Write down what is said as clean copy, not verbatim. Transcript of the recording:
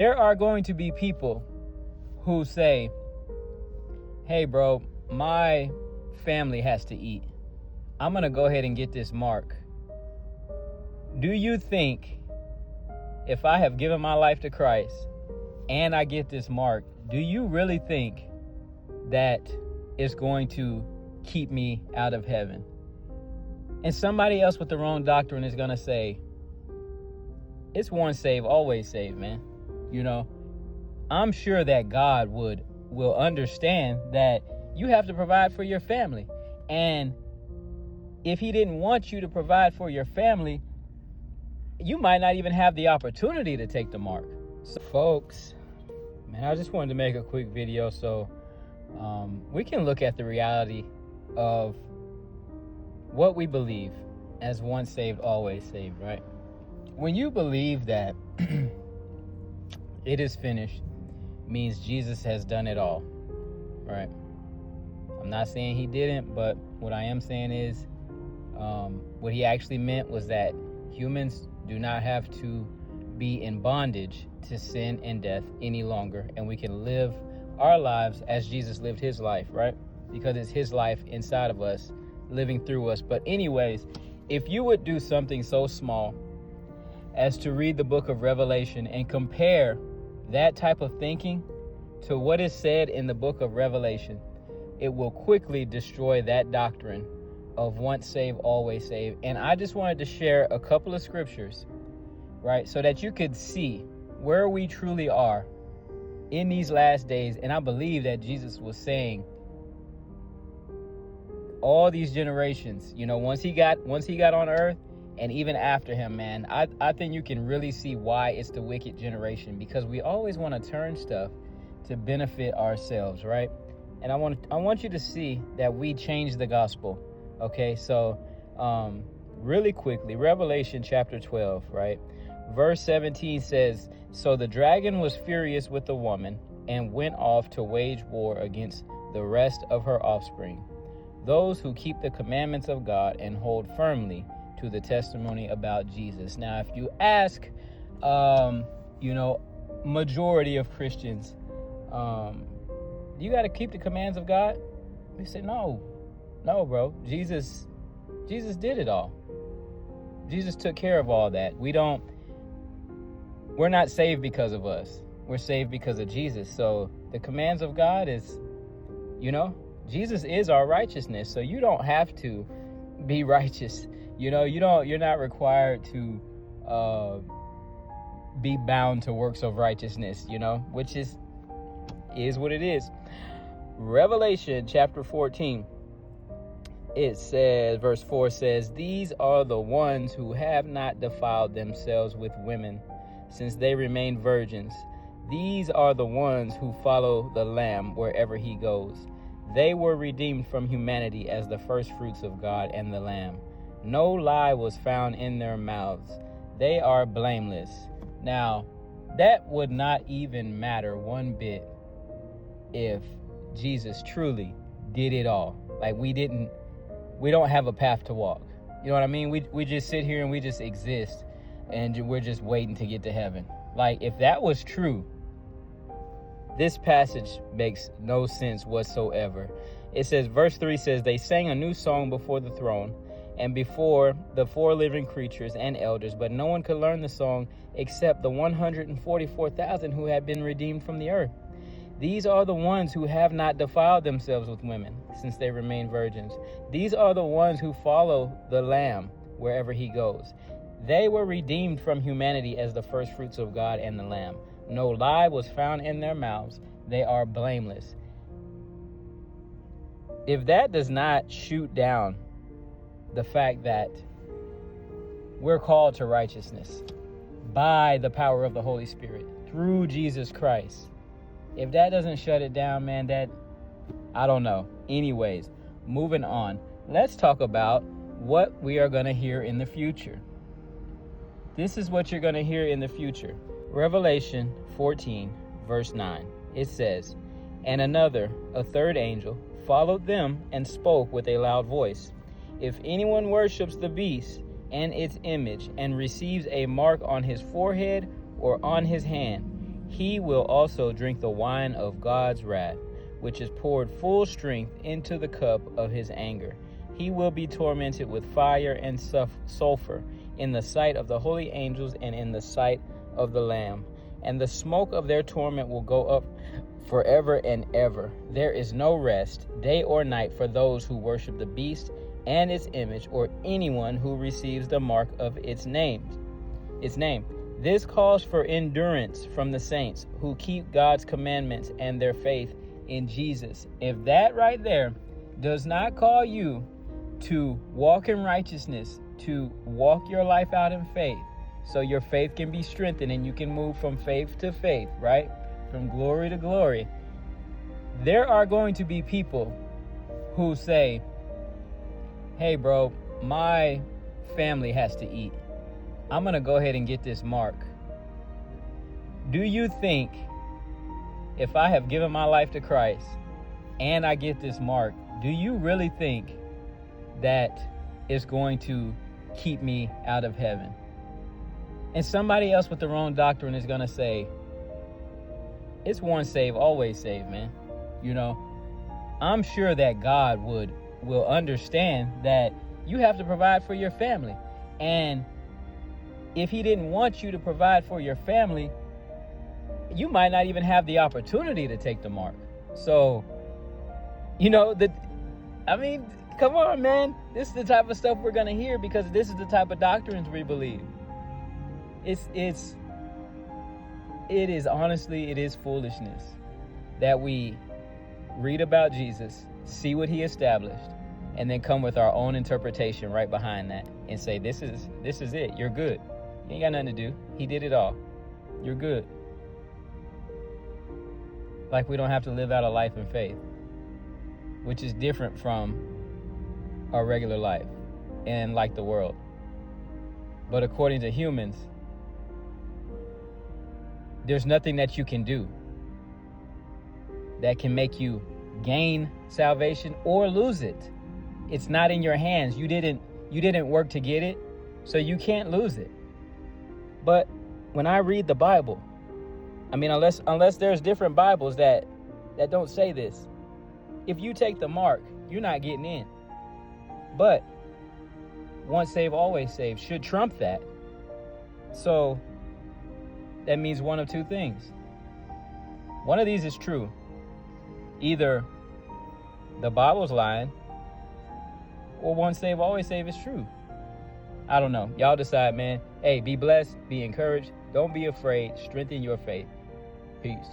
There are going to be people who say, hey, bro, my family has to eat. I'm going to go ahead and get this mark. Do you think if I have given my life to Christ and I get this mark, do you really think that it's going to keep me out of heaven? And somebody else with the wrong doctrine is going to say, it's once saved, always saved, man. You know, I'm sure that God will understand that you have to provide for your family. And if he didn't want you to provide for your family, you might not even have the opportunity to take the mark. So folks, man, I just wanted to make a quick video so we can look at the reality of what we believe as once saved, always saved, right? When you believe that it is finished, means Jesus has done it all, right? I'm not saying he didn't, but what I am saying is what he actually meant was that humans do not have to be in bondage to sin and death any longer, and we can live our lives as Jesus lived his life, right? Because it's his life inside of us, living through us. But anyways, if you would do something so small as to read the book of Revelation and compare that type of thinking to what is said in the book of Revelation, it will quickly destroy that doctrine of once saved, always saved. And I just wanted to share a couple of scriptures, right, so that you could see where we truly are in these last days. And I believe that Jesus was saying all these generations, you know, once he got on earth and even after him, man, I think you can really see why it's the wicked generation, because we always want to turn stuff to benefit ourselves, right? And I want you to see that we change the gospel. Okay, so really quickly, Revelation chapter 12, right? Verse 17 says, so the dragon was furious with the woman and went off to wage war against the rest of her offspring, those who keep the commandments of God and hold firmly to the testimony about Jesus. Now, if you ask, majority of Christians, you got to keep the commands of God? They say, no, bro. Jesus did it all. Jesus took care of all that. We're not saved because of us. We're saved because of Jesus. So the commands of God is, Jesus is our righteousness. So you don't have to be righteous. You're not required to be bound to works of righteousness, which is what it is. Revelation chapter 14, it says, verse 4 says, these are the ones who have not defiled themselves with women, since they remain virgins. These are the ones who follow the Lamb wherever he goes. They were redeemed from humanity as the first fruits of God and the Lamb. No lie was found in their mouths. They are blameless. Now, that would not even matter one bit if Jesus truly did it all. Like we don't have a path to walk. You know what I mean? We just sit here and we just exist and we're just waiting to get to heaven. Like if that was true, this passage makes no sense whatsoever. It says, verse 3 says, they sang a new song before the throne and before the four living creatures and elders, but no one could learn the song except the 144,000 who had been redeemed from the earth. These are the ones who have not defiled themselves with women, since they remain virgins. These are the ones who follow the Lamb wherever he goes. They were redeemed from humanity as the first fruits of God and the Lamb. No lie was found in their mouths. They are blameless. If that does not shoot down the fact that we're called to righteousness by the power of the Holy Spirit through Jesus Christ, if that doesn't shut it down, man, I don't know. Anyways, moving on. Let's talk about what we are going to hear in the future. This is what you're going to hear in the future. Revelation 14, verse 9. It says, and another, a third angel, followed them and spoke with a loud voice. If anyone worships the beast and its image and receives a mark on his forehead or on his hand, he will also drink the wine of God's wrath, which is poured full strength into the cup of his anger. He will be tormented with fire and sulfur in the sight of the holy angels and in the sight of the Lamb. And the smoke of their torment will go up forever and ever. There is no rest, day or night, for those who worship the beast and its image, or anyone who receives the mark of its name. This calls for endurance from the saints who keep God's commandments and their faith in Jesus. If that right there does not call you to walk in righteousness, to walk your life out in faith, so your faith can be strengthened and you can move from faith to faith, right? From glory to glory. There are going to be people who say, hey bro, my family has to eat. I'm going to go ahead and get this mark. Do you think if I have given my life to Christ and I get this mark, do you really think that it's going to keep me out of heaven? And somebody else with the wrong doctrine is going to say, it's once saved, always saved, man. You know, I'm sure that God will understand that you have to provide for your family. And if he didn't want you to provide for your family, you might not even have the opportunity to take the mark. So, you know, come on, man. This is the type of stuff we're going to hear because this is the type of doctrines we believe. It is foolishness that we read about Jesus, see what he established, and then come with our own interpretation right behind that and say, this is it. You're good. You ain't got nothing to do. He did it all. You're good. Like we don't have to live out a life in faith, which is different from our regular life and like the world. But according to humans, there's nothing that you can do that can make you gain salvation or lose it. It's not in your hands. You didn't work to get it, so you can't lose it. But when I read the Bible, I mean, unless there's different Bibles that don't say this, if you take the mark, you're not getting in. But once saved, always saved should trump that. So that means one of two things. One of these is true. Either the Bible's lying, or once saved, always saved is true. I don't know. Y'all decide, man. Hey, be blessed, be encouraged. Don't be afraid. Strengthen your faith. Peace.